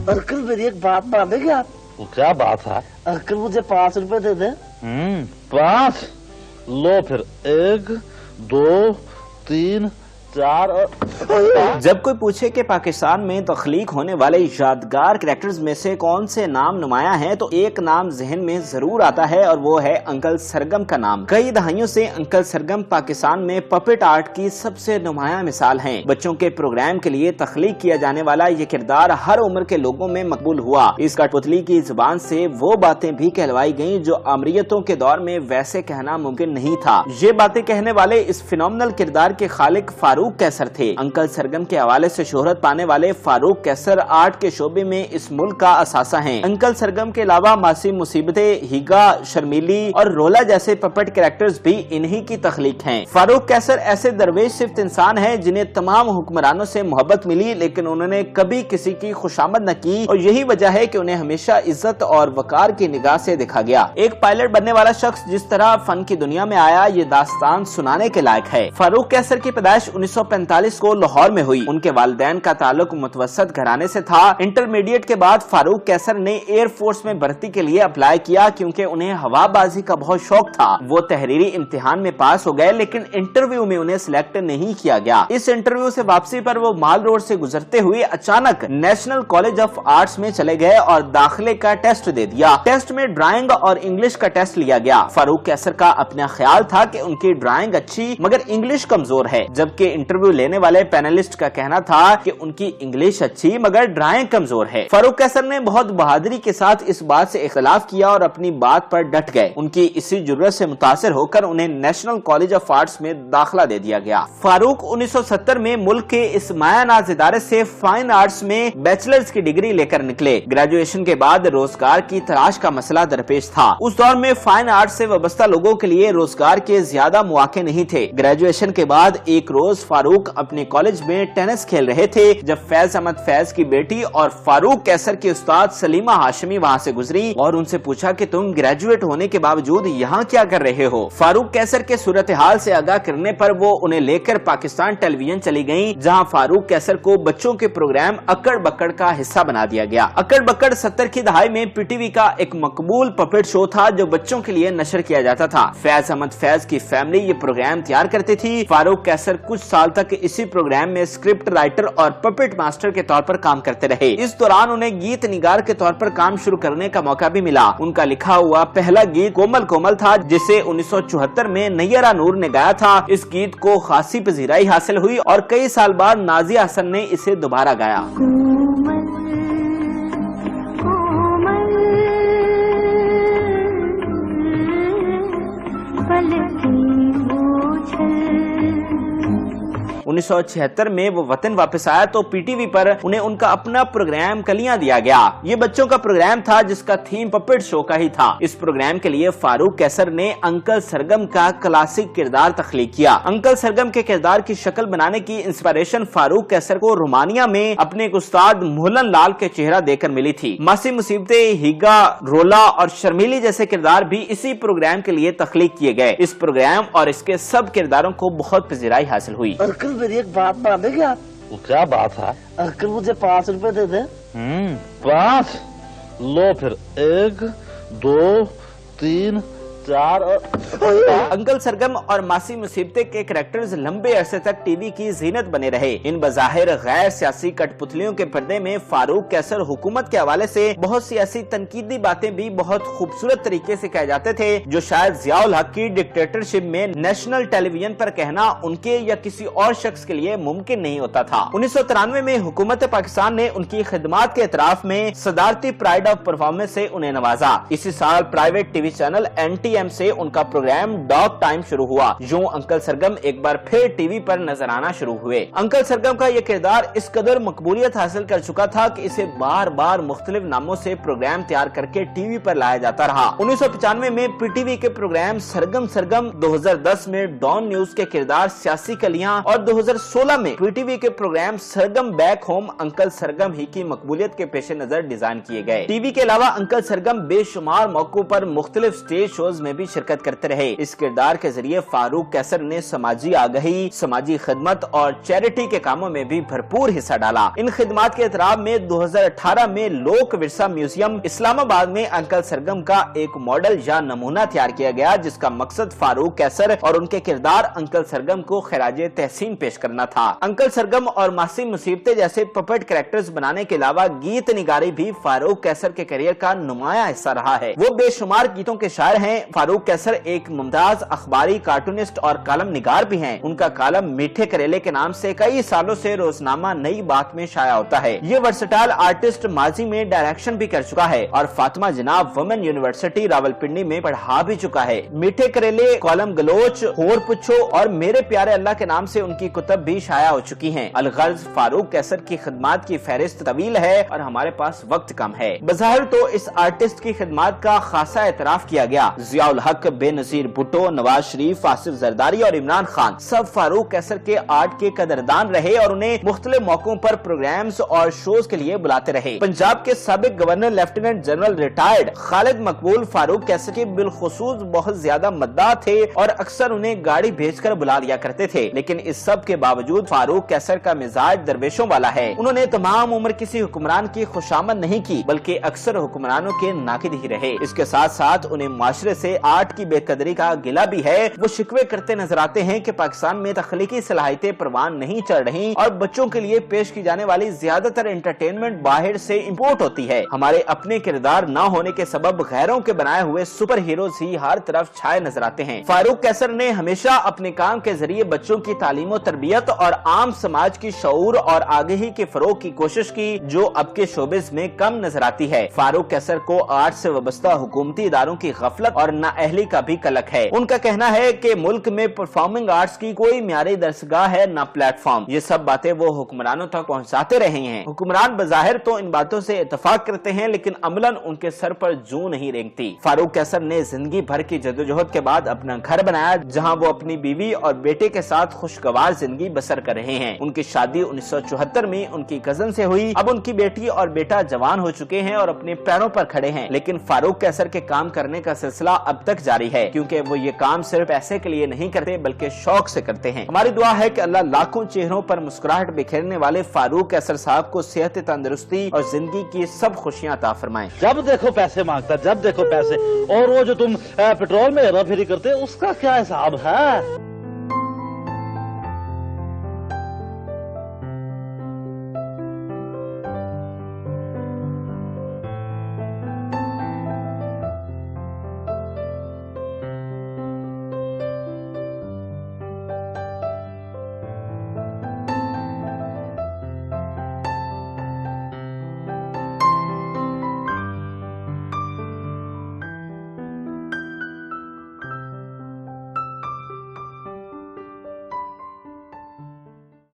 Uncle मेरी एक बात मानेंगे आप? वो क्या बात है? अंकल मुझे 5 रुपए दे दे। 5 लो फिर 1 2 3 4 और जब कोई पूछे कि पाकिस्तान में तख्लीक होने वाले यादगार कैरेक्टर्स में से कौन से नाम नुमाया हैं, तो एक नाम जहन में जरूर आता है और वो है अंकल सरगम का नाम। कई दहाइयों से अंकल सरगम पाकिस्तान में पपेट आर्ट की सबसे नुमाया मिसाल हैं। बच्चों के प्रोग्राम के लिए तख्लीक किया जाने वाला ये किरदार हर उम्र के लोगों में मकबूल हुआ। इस कठपुतली की जुबान से वो बातें भी कहलवाई गयी जो अमरीयतों के दौर में वैसे कहना मुमकिन नहीं था। ये बातें कहने वाले इस फिनोमिनल किरदार के खालिक फारूक कैसर थे। अंकल सरगम के हवाले से शोहरत पाने वाले फारूक कैसर आर्ट के शोबे में इस मुल्क का असासा हैं। अंकल सरगम के अलावा मासी मुसीबतें, हिगा, शर्मीली और रोला जैसे पपेट कैरेक्टर्स भी इन्हीं की तख्लीक हैं। फारूक कैसर ऐसे दरवेश सिफ्त इंसान हैं जिन्हें तमाम हुक्मरानों से मोहब्बत मिली, लेकिन उन्होंने कभी किसी की खुशामद न की और यही वजह है कि उन्हें हमेशा इज्जत और वकार की निगाह से देखा गया। एक पायलट बनने वाला शख्स जिस तरह फन की दुनिया में आया, ये दास्तान सुनाने के लायक है। फारूक कैसर की पैदाइश 1945 को लाहौर में हुई। उनके वालिदैन का ताल्लुक मुतवस्सत घराने से था। इंटरमीडिएट के बाद फारूक कैसर ने एयर फोर्स में भर्ती के लिए अप्लाई किया क्योंकि उन्हें हवाबाजी का बहुत शौक था। वो तहरीरी इम्तिहान में पास हो गए, लेकिन इंटरव्यू में उन्हें सिलेक्ट नहीं किया गया। इस इंटरव्यू से वापसी पर वो माल रोड से गुजरते हुए अचानक नेशनल कॉलेज ऑफ आर्ट्स में चले गए और दाखिले का टेस्ट दे दिया। टेस्ट में ड्राइंग और इंग्लिश का टेस्ट लिया गया। फारूक कैसर का अपना ख्याल था कि उनकी ड्राइंग अच्छी मगर इंग्लिश कमजोर है, जबकि इंटरव्यू लेने वाले पैनलिस्ट का कहना था कि उनकी इंग्लिश अच्छी मगर ड्राइंग कमजोर है। फारूक कैसर ने बहुत बहादुरी के साथ इस बात से इख्तिलाफ किया और अपनी बात पर डट गए। उनकी इसी जुर्रत से मुतासिर होकर उन्हें नेशनल कॉलेज ऑफ आर्ट्स में दाखिला दे दिया गया। फारूक 1970 में मुल्क के इस मायानाज इदारे से फाइन आर्ट्स में बैचलर्स की डिग्री लेकर निकले। ग्रेजुएशन के बाद रोजगार की तलाश का मसला दरपेश था। उस दौर में फाइन आर्ट्स से वाबस्ता लोगों के लिए रोजगार के ज्यादा मौके नहीं थे। ग्रेजुएशन के बाद एक रोज फारूक अपने कॉलेज में टेनिस खेल रहे थे जब फैज अहमद फैज की बेटी और फारूक कैसर के उस्ताद सलीमा हाशमी वहाँ से गुजरी और उनसे पूछा कि तुम ग्रेजुएट होने के बावजूद यहाँ क्या कर रहे हो। फारूक कैसर के सूरत हाल से आगाह करने पर वो उन्हें लेकर पाकिस्तान टेलीविजन चली गयी, जहाँ फारूक कैसर को बच्चों के प्रोग्राम अकड़ बकड़ का हिस्सा बना दिया गया। अकड़ बकड़ 70 की दहाई में पीटीवी का एक मकबूल पपेट शो था जो बच्चों के लिए नशर किया जाता था। फैज अहमद फैज की फैमिली ये प्रोग्राम तैयार करती थी। फारूक कैसर कुछ साल तक इसी प्रोग्राम में स्क्रिप्ट राइटर और पपेट मास्टर के तौर पर काम करते रहे। इस दौरान उन्हें गीत निगार के तौर पर काम शुरू करने का मौका भी मिला। उनका लिखा हुआ पहला गीत कोमल कोमल था, जिसे 1974 में नैयरा नूर ने गाया था। इस गीत को खासी पजीराई हासिल हुई और कई साल बाद नाजिया हसन ने इसे दोबारा गाया। उन्नीस 1976 में वो वतन वापस आया तो पीटीवी पर उन्हें उनका अपना प्रोग्राम कलियां दिया गया। ये बच्चों का प्रोग्राम था जिसका थीम पपेट शो का ही था। इस प्रोग्राम के लिए फारूक कैसर ने अंकल सरगम का क्लासिक किरदार तख्लीक किया। अंकल सरगम के किरदार की शक्ल बनाने की इंस्पिरेशन फारूक कैसर को रोमानिया में अपने एक उस्ताद मोहल्लन लाल के चेहरा देकर मिली थी। मासी मुसीबतें, हिगा, रोला और शर्मीली जैसे किरदार भी इसी प्रोग्राम के लिए तख्लीक किए गए। इस प्रोग्राम और इसके सब किरदारों को बहुत पजीराई हासिल हुई। मेरी एक बात मानेंगे आप? वो क्या बात है? अंकल मुझे 5 रुपए दे दे। 5 लो फिर 1 2 3 4 और अंकल सरगम और मासी मुसीबतें के कैरेक्टर्स लंबे अरसे तक टीवी की जीनत बने रहे। इन बज़ाहिर गैर सियासी कठपुतलियों के पर्दे में फारूक कैसर हुकूमत के हवाले से बहुत सी ऐसी तनकीदी बातें भी बहुत खूबसूरत तरीके से कहे जाते थे जो शायद ज़ियाउल हक की डिक्टेटरशिप में नेशनल टेलीविजन पर कहना उनके या किसी और शख्स के लिए मुमकिन नहीं होता था। 1993 में हुकूमत पाकिस्तान ने उनकी खिदमात के एतराफ में सदारती प्राइड ऑफ परफॉर्मेंस से उन्हें नवाजा। इसी साल प्राइवेट टीवी चैनल NTM से उनका प्रोग्राम डॉग टाइम शुरू हुआ। यूं अंकल सरगम एक बार फिर टीवी पर नजर आना शुरू हुए। अंकल सरगम का यह किरदार इस कदर मकबूलियत हासिल कर चुका था कि इसे बार बार मुख्तलिफ नामों से प्रोग्राम तैयार करके टीवी पर लाया जाता रहा। 1995 में पीटीवी के प्रोग्राम सरगम सरगम, 2010 में डॉन न्यूज के किरदार सियासी कलियां और 2016 में पीटीवी के प्रोग्राम सरगम बैक होम अंकल सरगम ही की मकबूलियत के पेश नजर डिजाइन किए गए। टीवी के अलावा अंकल सरगम बेशुमार मौकों पर मुख्तलिफ स्टेज शोज میں بھی شرکت کرتے رہے۔ اس کردار کے ذریعے فاروق قیصر نے سماجی آگہی، سماجی خدمت اور چیریٹی کے کاموں میں بھی بھرپور حصہ ڈالا۔ ان خدمات کے اعتراف میں 2018 میں لوک ورثہ میوزیم اسلام آباد میں انکل سرگم کا ایک ماڈل یا نمونہ تیار کیا گیا، جس کا مقصد فاروق قیصر اور ان کے کردار انکل سرگم کو خراج تحسین پیش کرنا تھا۔ انکل سرگم اور ماسی مصیبتیں جیسے پپٹ کریکٹرز بنانے کے علاوہ گیت نگاری بھی فاروق قیصر کے کیریئر کا نمایاں حصہ رہا ہے۔ وہ بے شمار گیتوں کے شاعر ہیں۔ فاروق قیصر ایک ممتاز اخباری کارٹونسٹ اور کالم نگار بھی ہیں۔ ان کا کالم میٹھے کریلے کے نام سے کئی سالوں سے روزنامہ نئی بات میں شائع ہوتا ہے۔ یہ ورسٹائل آرٹسٹ ماضی میں ڈائریکشن بھی کر چکا ہے اور فاطمہ جناب وومن یونیورسٹی راولپنڈی میں پڑھا بھی چکا ہے۔ میٹھے کریلے، کالم گلوچ، ہور پچھو اور میرے پیارے اللہ کے نام سے ان کی کتب بھی شائع ہو چکی ہیں۔ الغرض فاروق قیصر کی خدمات کی فہرست طویل ہے اور ہمارے پاس وقت کم ہے۔ بظاہر تو اس آرٹسٹ کی خدمات کا خاصا اعتراف کیا گیا۔ ضیاء الحق، بے نظیر بھٹو، نواز شریف، آصف زرداری اور عمران خان سب فاروق قیصر کے آرٹ کے قدردان رہے اور انہیں مختلف موقعوں پر پروگرامز اور شوز کے لیے بلاتے رہے۔ پنجاب کے سابق گورنر لیفٹیننٹ جنرل ریٹائرڈ خالد مقبول فاروق قیصر کے بالخصوص بہت زیادہ مداح تھے اور اکثر انہیں گاڑی بھیج کر بلا لیا کرتے تھے، لیکن اس سب کے باوجود فاروق قیصر کا مزاج درویشوں والا ہے۔ انہوں نے تمام عمر کسی حکمران کی خوشامد نہیں کی بلکہ اکثر حکمرانوں کے ناقد ہی رہے۔ اس کے ساتھ ساتھ انہیں معاشرے سے آرٹ کی بے قدری کا گلہ بھی ہے۔ وہ شکوے کرتے نظر آتے ہیں کہ پاکستان میں تخلیقی صلاحیتیں پروان نہیں چڑھ رہی اور بچوں کے لیے پیش کی جانے والی زیادہ تر انٹرٹینمنٹ باہر سے امپورٹ ہوتی ہے۔ ہمارے اپنے کردار نہ ہونے کے سبب غیروں کے بنائے ہوئے سپر ہیروز ہی ہر طرف چھائے نظر آتے ہیں۔ فاروق قیصر نے ہمیشہ اپنے کام کے ذریعے بچوں کی تعلیم و تربیت اور عام سماج کی شعور اور آگہی کے فروغ کی کوشش کی، جو اب کے شوبز میں کم نظر آتی ہے۔ فاروق قیصر کو آرٹ سے وابستہ حکومتی اداروں کی غفلت اور نااہلی کا بھی کلک ہے۔ ان کا کہنا ہے کہ ملک میں پرفارمنگ آرٹس کی کوئی معیاری درسگاہ ہے نہ پلیٹ فارم۔ یہ سب باتیں وہ حکمرانوں تک پہنچاتے رہے ہیں۔ حکمران بظاہر تو ان باتوں سے اتفاق کرتے ہیں لیکن عملاً ان کے سر پر جوں نہیں رینگتی۔ فاروق قیصر نے زندگی بھر کی جدوجہد کے بعد اپنا گھر بنایا، جہاں وہ اپنی بیوی اور بیٹے کے ساتھ خوشگوار زندگی بسر کر رہے ہیں۔ ان کی شادی 1974 میں ان کی کزن سے ہوئی۔ اب ان کی بیٹی اور بیٹا جوان ہو چکے ہیں اور اپنے پیروں پر کھڑے ہیں، لیکن فاروق قیصر کے کام کرنے کا سلسلہ اب تک جاری ہے، کیونکہ وہ یہ کام صرف پیسے کے لیے نہیں کرتے بلکہ شوق سے کرتے ہیں۔ ہماری دعا ہے کہ اللہ لاکھوں چہروں پر مسکراہٹ بکھیرنے والے فاروق قیصر صاحب کو صحت، تندرستی اور زندگی کی سب خوشیاں عطا فرمائیں۔ جب دیکھو پیسے مانگتا، جب دیکھو پیسے، اور وہ جو تم پیٹرول میں ہیرا پھیری کرتے اس کا کیا حساب ہے؟